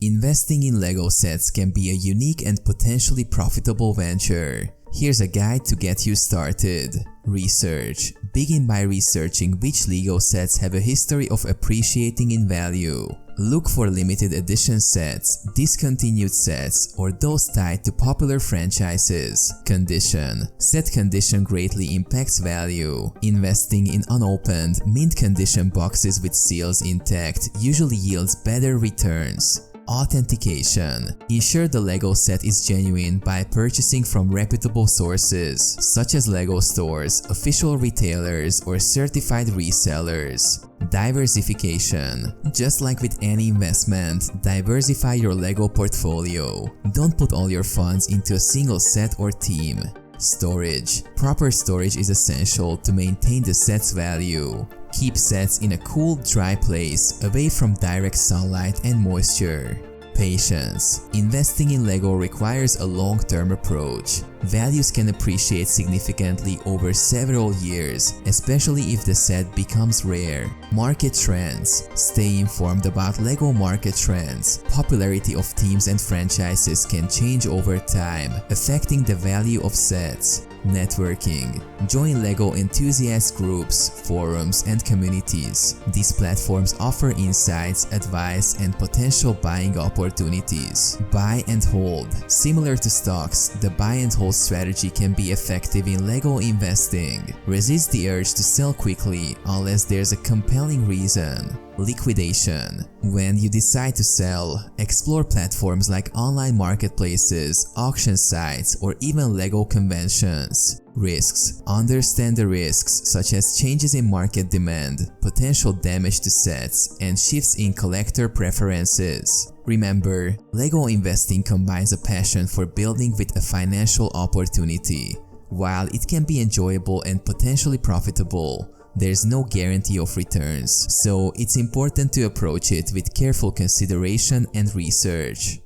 Investing in LEGO sets can be a unique and potentially profitable venture. Here's a guide to get you started. Research. Begin by researching which LEGO sets have a history of appreciating in value. Look for limited edition sets, discontinued sets, or those tied to popular franchises. Condition. Set condition greatly impacts value. Investing in unopened, mint condition boxes with seals intact usually yields better returns. Authentication. Ensure the LEGO set is genuine by purchasing from reputable sources, such as LEGO stores, official retailers, or certified resellers. Diversification. Just like with any investment, diversify your LEGO portfolio. Don't put all your funds into a single set or team. Storage. Proper storage is essential to maintain the set's value. Keep sets in a cool, dry place, away from direct sunlight and moisture. Patience. Investing in LEGO requires a long-term approach. Values can appreciate significantly over several years, especially if the set becomes rare. Market trends. Stay informed about LEGO market trends. Popularity of teams and franchises can change over time, affecting the value of sets. Networking. Join LEGO enthusiast groups, forums, and communities. These platforms offer insights, advice, and potential buying opportunities. Buy and hold. Similar to stocks, the buy and hold strategy can be effective in LEGO investing. Resist the urge to sell quickly unless there's a compelling reason. Liquidation. When you decide to sell, explore platforms like online marketplaces, auction sites, or even LEGO conventions. Risks. Understand the risks such as changes in market demand, potential damage to sets, and shifts in collector preferences. Remember, LEGO investing combines a passion for building with a financial opportunity. While it can be enjoyable and potentially profitable, there's no guarantee of returns, so it's important to approach it with careful consideration and research.